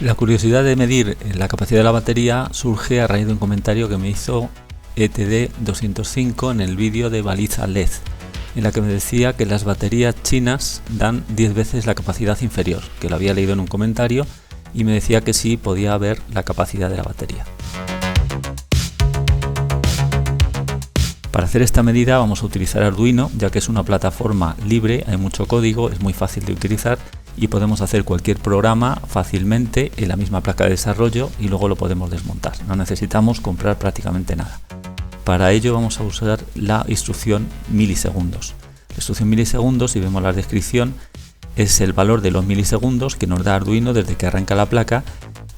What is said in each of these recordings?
La curiosidad de medir la capacidad de la batería surge a raíz de un comentario que me hizo ETD205 en el vídeo de baliza LED, en la que me decía que las baterías chinas dan 10 veces la capacidad inferior, que lo había leído en un comentario, y me decía que sí podía ver la capacidad de la batería. Para hacer esta medida vamos a utilizar Arduino, ya que es una plataforma libre, hay mucho código, es muy fácil de utilizar y podemos hacer cualquier programa fácilmente en la misma placa de desarrollo y luego lo podemos desmontar. No necesitamos comprar prácticamente nada. Para ello vamos a usar la instrucción milisegundos. La instrucción milisegundos, si vemos la descripción, es el valor de los milisegundos que nos da Arduino desde que arranca la placa,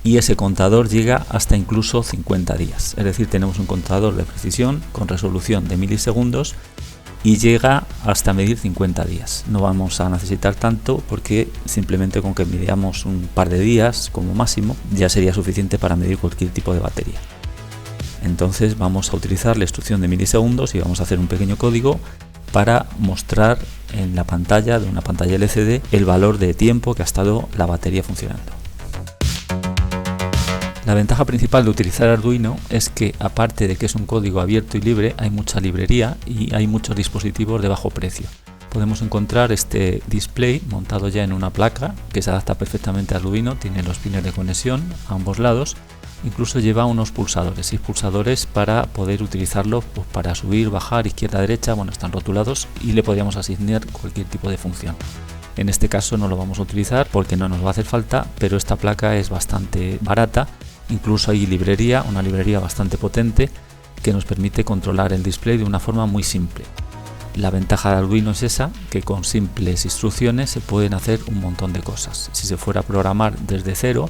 y ese contador llega hasta incluso 50 días. Es decir, tenemos un contador de precisión con resolución de milisegundos y llega hasta medir 50 días. No vamos a necesitar tanto porque simplemente con que midamos un par de días como máximo ya sería suficiente para medir cualquier tipo de batería. Entonces vamos a utilizar la instrucción de milisegundos y vamos a hacer un pequeño código para mostrar en la pantalla de una pantalla LCD el valor de tiempo que ha estado la batería funcionando. La ventaja principal de utilizar Arduino es que, aparte de que es un código abierto y libre, hay mucha librería y hay muchos dispositivos de bajo precio. Podemos encontrar este display montado ya en una placa que se adapta perfectamente a Arduino, tiene los pines de conexión a ambos lados, incluso lleva unos pulsadores, 6 pulsadores para poder utilizarlo pues, para subir, bajar, izquierda, derecha, bueno, están rotulados y le podríamos asignar cualquier tipo de función. En este caso no lo vamos a utilizar porque no nos va a hacer falta, pero esta placa es bastante barata. Incluso hay librería, una librería bastante potente que nos permite controlar el display de una forma muy simple. La ventaja de Arduino es esa, que con simples instrucciones se pueden hacer un montón de cosas. Si se fuera a programar desde cero,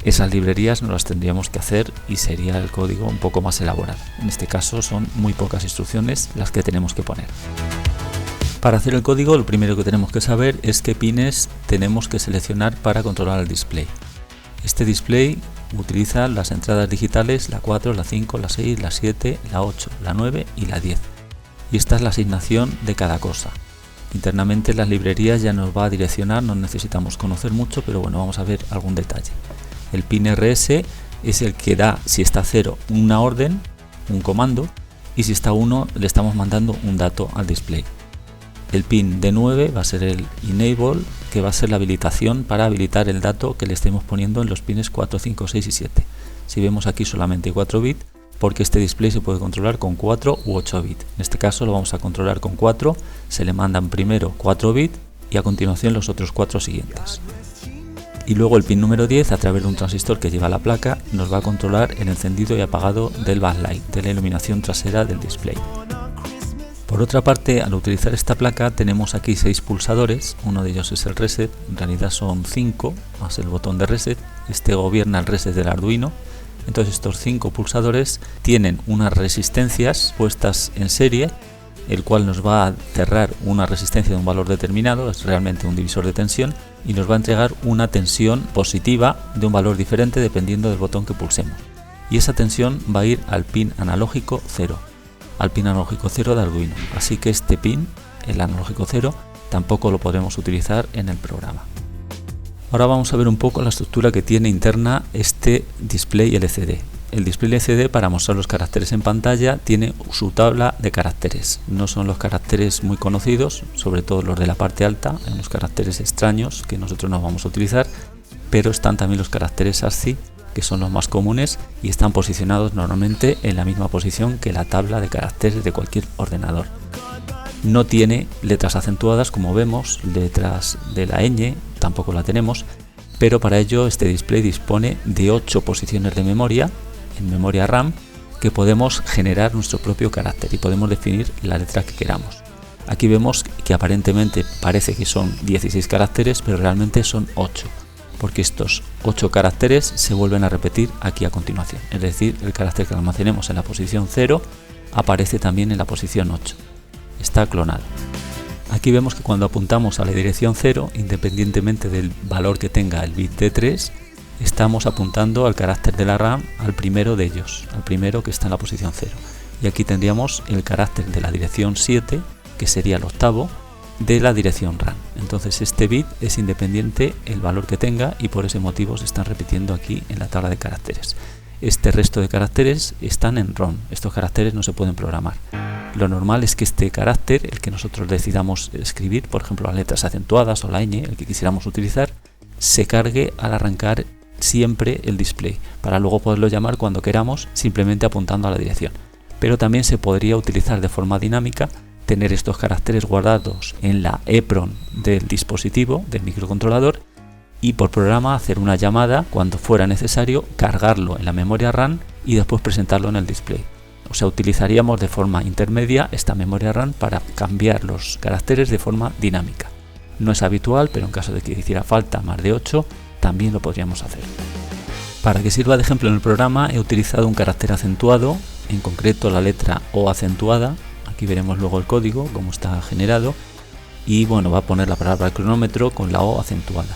esas librerías no las tendríamos que hacer y sería el código un poco más elaborado. En este caso son muy pocas instrucciones las que tenemos que poner. Para hacer el código, lo primero que tenemos que saber es qué pines tenemos que seleccionar para controlar el display. Este display utiliza las entradas digitales, la 4, la 5, la 6, la 7, la 8, la 9 y la 10. Y esta es la asignación de cada cosa. Internamente las librerías ya nos va a direccionar, no necesitamos conocer mucho, pero bueno, vamos a ver algún detalle. El pin RS es el que da, si está 0, una orden, un comando, y si está 1, le estamos mandando un dato al display. El pin D9 va a ser el Enable, que va a ser la habilitación para habilitar el dato que le estemos poniendo en los pines 4, 5, 6 y 7. Si vemos aquí solamente 4 bits, porque este display se puede controlar con 4 u 8 bits. En este caso lo vamos a controlar con 4, se le mandan primero 4 bits y a continuación los otros 4 siguientes. Y luego el pin número 10, a través de un transistor que lleva la placa, nos va a controlar el encendido y apagado del backlight, de la iluminación trasera del display. Por otra parte, al utilizar esta placa tenemos aquí 6 pulsadores, uno de ellos es el reset, en realidad son 5 más el botón de reset, este gobierna el reset del Arduino. Entonces estos 5 pulsadores tienen unas resistencias puestas en serie, el cual nos va a cerrar una resistencia de un valor determinado, es realmente un divisor de tensión, y nos va a entregar una tensión positiva de un valor diferente dependiendo del botón que pulsemos. Y esa tensión va a ir al pin analógico 0. Al pin analógico 0 de Arduino, así que este pin, el analógico 0, tampoco lo podremos utilizar en el programa. Ahora vamos a ver un poco la estructura que tiene interna este display LCD. El display LCD, para mostrar los caracteres en pantalla, tiene su tabla de caracteres. No son los caracteres muy conocidos, sobre todo los de la parte alta, en los caracteres extraños que nosotros no vamos a utilizar, pero están también los caracteres ASCII, que son los más comunes y están posicionados normalmente en la misma posición que la tabla de caracteres de cualquier ordenador. No tiene letras acentuadas, como vemos, letras de la ñ tampoco la tenemos, pero para ello este display dispone de 8 posiciones de memoria, en memoria RAM, que podemos generar nuestro propio carácter y podemos definir la letra que queramos. Aquí vemos que aparentemente parece que son 16 caracteres, pero realmente son 8. Porque estos 8 caracteres se vuelven a repetir aquí a continuación, es decir, el carácter que almacenemos en la posición 0 aparece también en la posición 8, está clonado. Aquí vemos que cuando apuntamos a la dirección 0, independientemente del valor que tenga el bit de 3, estamos apuntando al carácter de la RAM, al primero de ellos, al primero que está en la posición 0. Y aquí tendríamos el carácter de la dirección 7, que sería el octavo, de la dirección RAM. Entonces este bit es independiente el valor que tenga y por ese motivo se están repitiendo aquí en la tabla de caracteres. Este resto de caracteres están en ROM. Estos caracteres no se pueden programar. Lo normal es que este carácter, el que nosotros decidamos escribir, por ejemplo las letras acentuadas o la ñ, el que quisiéramos utilizar, se cargue al arrancar siempre el display, para luego poderlo llamar cuando queramos simplemente apuntando a la dirección. Pero también se podría utilizar de forma dinámica, tener estos caracteres guardados en la EEPROM del dispositivo, del microcontrolador, y por programa hacer una llamada cuando fuera necesario, cargarlo en la memoria RAM y después presentarlo en el display. O sea, utilizaríamos de forma intermedia esta memoria RAM para cambiar los caracteres de forma dinámica. No es habitual, pero en caso de que hiciera falta más de 8, también lo podríamos hacer. Para que sirva de ejemplo en el programa he utilizado un carácter acentuado, en concreto la letra O acentuada. Aquí veremos luego el código, cómo está generado, y bueno, va a poner la palabra cronómetro con la O acentuada.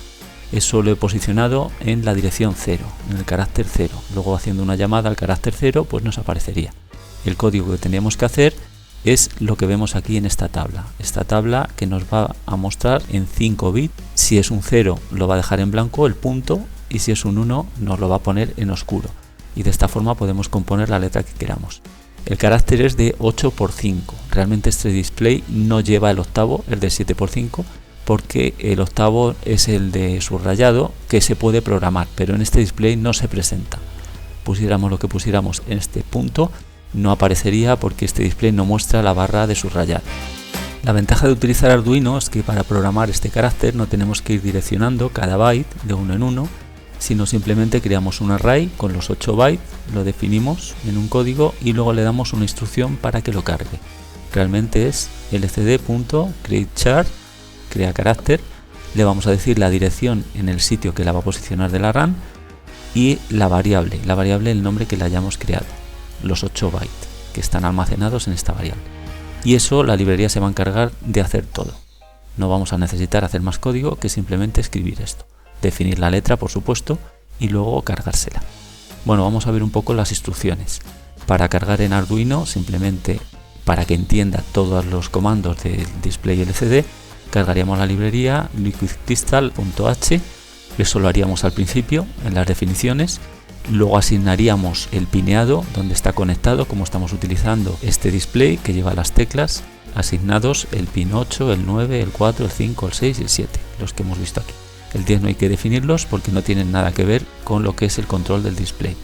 Eso lo he posicionado en la dirección 0, en el carácter 0. Luego haciendo una llamada al carácter 0, pues nos aparecería. El código que tendríamos que hacer es lo que vemos aquí en esta tabla. Esta tabla que nos va a mostrar en 5 bits. Si es un 0 lo va a dejar en blanco el punto y si es un 1 nos lo va a poner en oscuro. Y de esta forma podemos componer la letra que queramos. El carácter es de 8 por 5. Realmente este display no lleva el octavo, el de 7 por 5, porque el octavo es el de subrayado que se puede programar, pero en este display no se presenta. Pusiéramos lo que pusiéramos en este punto, no aparecería porque este display no muestra la barra de subrayar. La ventaja de utilizar Arduino es que para programar este carácter no tenemos que ir direccionando cada byte de uno en uno, sino simplemente creamos un array con los 8 bytes, lo definimos en un código y luego le damos una instrucción para que lo cargue. Realmente es lcd.createChar, crea carácter, le vamos a decir la dirección en el sitio que la va a posicionar de la RAM y la variable el nombre que le hayamos creado, los 8 bytes que están almacenados en esta variable. Y eso la librería se va a encargar de hacer todo. No vamos a necesitar hacer más código que simplemente escribir esto, definir la letra por supuesto y luego cargársela. Bueno, vamos a ver un poco las instrucciones. Para cargar en Arduino, simplemente para que entienda todos los comandos del display LCD, cargaríamos la librería liquidcrystal.h, eso lo haríamos al principio en las definiciones, luego asignaríamos el pineado donde está conectado, como estamos utilizando este display que lleva las teclas asignados, el pin 8, el 9, el 4, el 5, el 6 y el 7, los que hemos visto aquí. El 10 no hay que definirlos porque no tienen nada que ver con lo que es el control del display.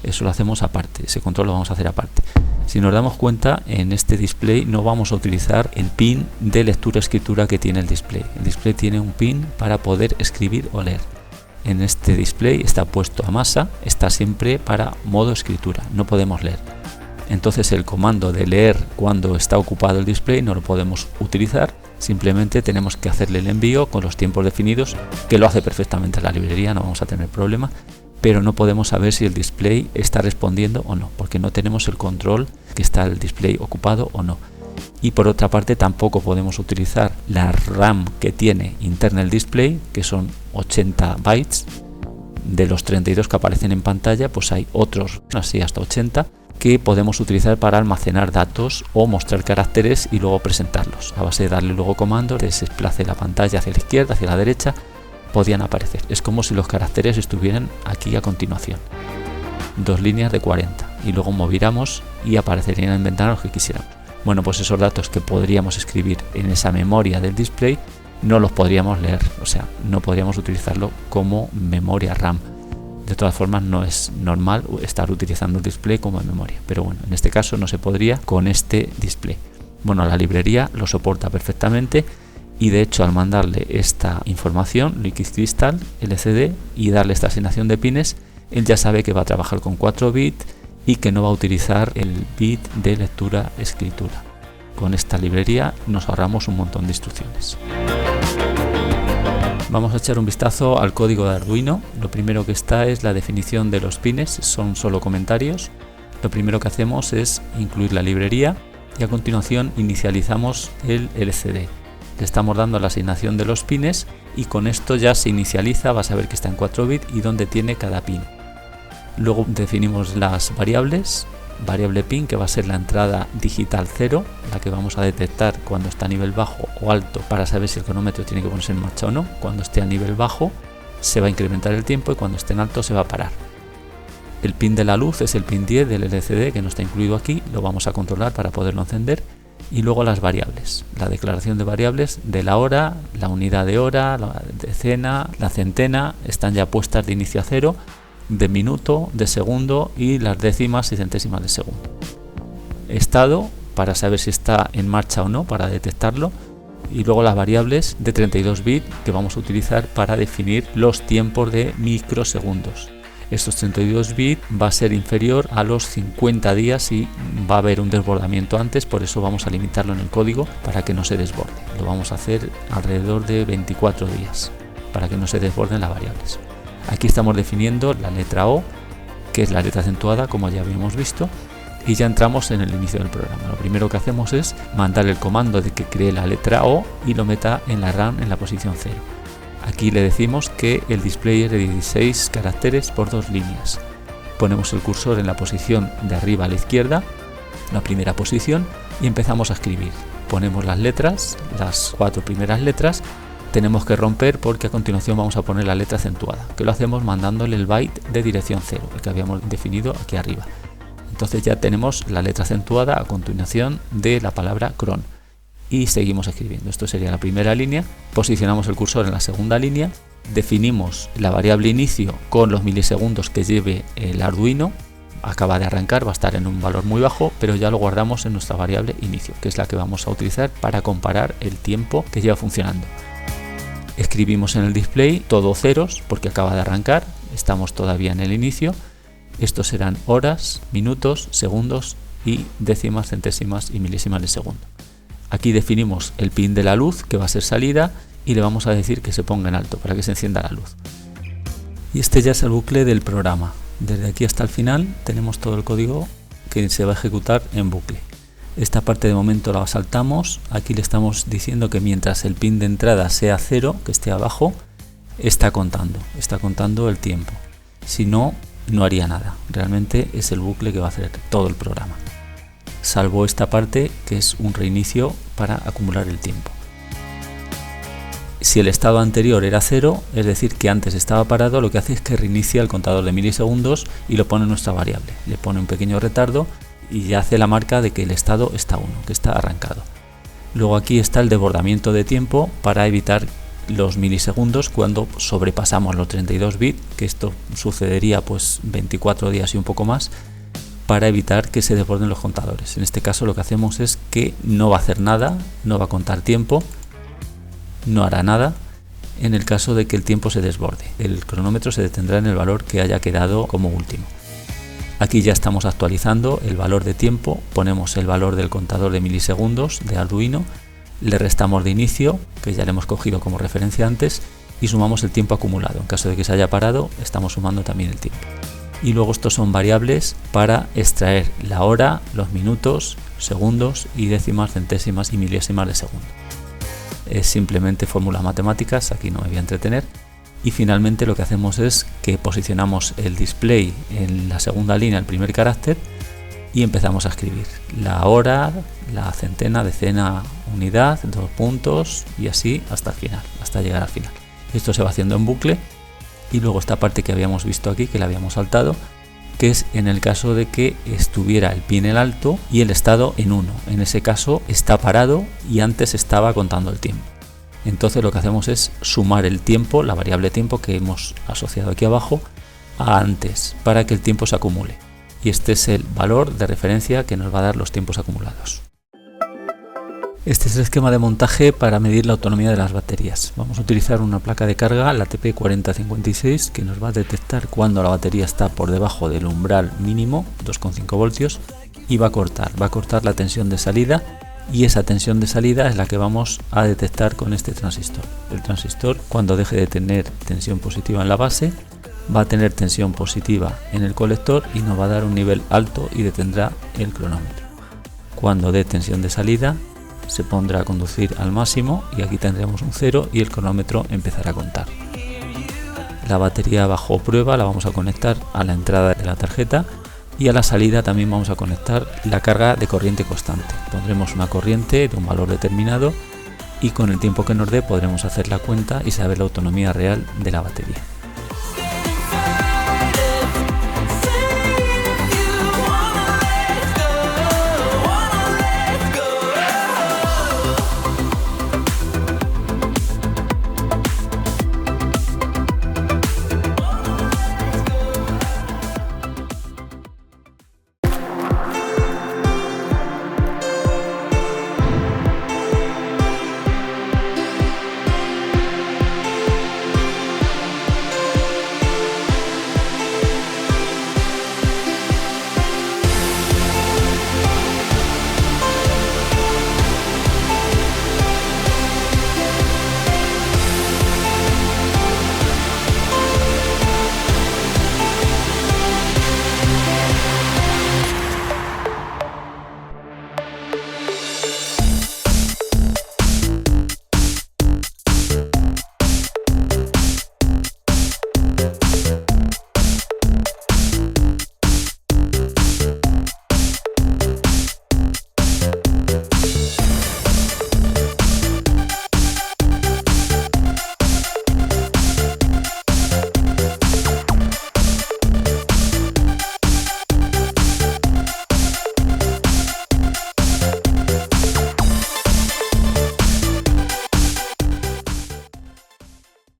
Eso lo hacemos aparte, ese control lo vamos a hacer aparte. Si nos damos cuenta, en este display no vamos a utilizar el pin de lectura-escritura que tiene el display. El display tiene un pin para poder escribir o leer. En este display está puesto a masa, está siempre para modo escritura, no podemos leer. Entonces el comando de leer cuando está ocupado el display no lo podemos utilizar, simplemente tenemos que hacerle el envío con los tiempos definidos, que lo hace perfectamente la librería, no vamos a tener problema. Pero no podemos saber si el display está respondiendo o no, porque no tenemos el control que está el display ocupado o no. Y por otra parte tampoco podemos utilizar la RAM que tiene interna el display, que son 80 bytes. De los 32 que aparecen en pantalla, pues hay otros, así hasta 80, que podemos utilizar para almacenar datos o mostrar caracteres y luego presentarlos. A base de darle luego comandos, que se desplace la pantalla hacia la izquierda, hacia la derecha, podían aparecer. Es como si los caracteres estuvieran aquí a continuación. 2 líneas de 40 y luego moviéramos y aparecerían en ventana los que quisiéramos. Bueno, pues esos datos que podríamos escribir en esa memoria del display no los podríamos leer, o sea, no podríamos utilizarlo como memoria RAM. De todas formas, no es normal estar utilizando el display como memoria, pero bueno, en este caso no se podría con este display. Bueno, la librería lo soporta perfectamente. Y de hecho al mandarle esta información, Liquid Crystal LCD, y darle esta asignación de pines, él ya sabe que va a trabajar con 4 bits y que no va a utilizar el bit de lectura-escritura. Con esta librería nos ahorramos un montón de instrucciones. Vamos a echar un vistazo al código de Arduino. Lo primero que está es la definición de los pines, son solo comentarios. Lo primero que hacemos es incluir la librería y a continuación inicializamos el LCD. Le estamos dando la asignación de los pines y con esto ya se inicializa, vas a ver que está en 4 bits y dónde tiene cada pin. Luego definimos las variables variable pin, que va a ser la entrada digital 0, la que vamos a detectar cuando está a nivel bajo o alto para saber si el cronómetro tiene que ponerse en marcha o no. Cuando esté a nivel bajo se va a incrementar el tiempo y cuando esté en alto se va a parar. El pin de la luz es el pin 10 del LCD, que no está incluido aquí, lo vamos a controlar para poderlo encender. Y luego las variables, la declaración de variables de la hora, la unidad de hora, la decena, la centena, están ya puestas de inicio a 0, de minuto, de segundo y las décimas y centésimas de segundo. Estado, para saber si está en marcha o no, para detectarlo. Y luego las variables de 32 bits que vamos a utilizar para definir los tiempos de microsegundos. Estos 32 bits va a ser inferior a los 50 días y va a haber un desbordamiento antes, por eso vamos a limitarlo en el código para que no se desborde. Lo vamos a hacer alrededor de 24 días para que no se desborden las variables. Aquí estamos definiendo la letra O, que es la letra acentuada, como ya habíamos visto, y ya entramos en el inicio del programa. Lo primero que hacemos es mandar el comando de que cree la letra O y lo meta en la RAM en la posición 0. Aquí le decimos que el display es de 16 caracteres por 2 líneas. Ponemos el cursor en la posición de arriba a la izquierda, la primera posición, y empezamos a escribir. Ponemos las letras, las 4 primeras letras, tenemos que romper porque a continuación vamos a poner la letra acentuada, que lo hacemos mandándole el byte de dirección 0, el que habíamos definido aquí arriba. Entonces ya tenemos la letra acentuada a continuación de la palabra cron. Y seguimos escribiendo. Esto sería la primera línea. Posicionamos el cursor en la segunda línea, definimos la variable inicio con los milisegundos que lleve el Arduino. Acaba de arrancar, va a estar en un valor muy bajo, pero ya lo guardamos en nuestra variable inicio, que es la que vamos a utilizar para comparar el tiempo que lleva funcionando. Escribimos en el display todo ceros porque acaba de arrancar, estamos todavía en el inicio. Estos serán horas, minutos, segundos y décimas, centésimas y milésimas de segundo. Aquí definimos el pin de la luz, que va a ser salida, y le vamos a decir que se ponga en alto para que se encienda la luz. Y este ya es el bucle del programa. Desde aquí hasta el final tenemos todo el código que se va a ejecutar en bucle. Esta parte de momento la saltamos. Aquí le estamos diciendo que mientras el pin de entrada sea 0, que esté abajo, está contando el tiempo. Si no, no haría nada. Realmente es el bucle que va a hacer todo el programa, salvo esta parte que es un reinicio para acumular el tiempo. Si el estado anterior era 0, es decir que antes estaba parado, lo que hace es que reinicia el contador de milisegundos y lo pone en nuestra variable. Le pone un pequeño retardo y ya hace la marca de que el estado está 1, que está arrancado. Luego aquí está el desbordamiento de tiempo para evitar los milisegundos cuando sobrepasamos los 32 bits, que esto sucedería pues 24 días y un poco más, para evitar que se desborden los contadores. En este caso lo que hacemos es que no va a hacer nada, no va a contar tiempo, no hará nada en el caso de que el tiempo se desborde. El cronómetro se detendrá en el valor que haya quedado como último. Aquí ya estamos actualizando el valor de tiempo, ponemos el valor del contador de milisegundos de Arduino, le restamos de inicio, que ya le hemos cogido como referencia antes, y sumamos el tiempo acumulado. En caso de que se haya parado, estamos sumando también el tiempo. Y luego estos son variables para extraer la hora, los minutos, segundos y décimas, centésimas y milésimas de segundo. Es simplemente fórmulas matemáticas, aquí no me voy a entretener. Y finalmente lo que hacemos es que posicionamos el display en la segunda línea, el primer carácter, y empezamos a escribir la hora, la centena, decena, unidad, 2 puntos y así hasta el final, hasta llegar al final. Esto se va haciendo en bucle. Y luego esta parte que habíamos visto aquí, que la habíamos saltado, que es en el caso de que estuviera el pin en alto y el estado en 1. En ese caso está parado y antes estaba contando el tiempo. Entonces lo que hacemos es sumar el tiempo, la variable tiempo que hemos asociado aquí abajo, a antes, para que el tiempo se acumule. Y este es el valor de referencia que nos va a dar los tiempos acumulados. Este es el esquema de montaje para medir la autonomía de las baterías. Vamos a utilizar una placa de carga, la TP4056, que nos va a detectar cuando la batería está por debajo del umbral mínimo, 2,5 voltios, y va a cortar la tensión de salida, y esa tensión de salida es la que vamos a detectar con este transistor. El transistor, cuando deje de tener tensión positiva en la base, va a tener tensión positiva en el colector y nos va a dar un nivel alto y detendrá el cronómetro. Cuando dé tensión de salida, se pondrá a conducir al máximo y aquí tendremos un 0 y el cronómetro empezará a contar. La batería bajo prueba la vamos a conectar a la entrada de la tarjeta y a la salida también vamos a conectar la carga de corriente constante. Pondremos una corriente de un valor determinado y con el tiempo que nos dé podremos hacer la cuenta y saber la autonomía real de la batería.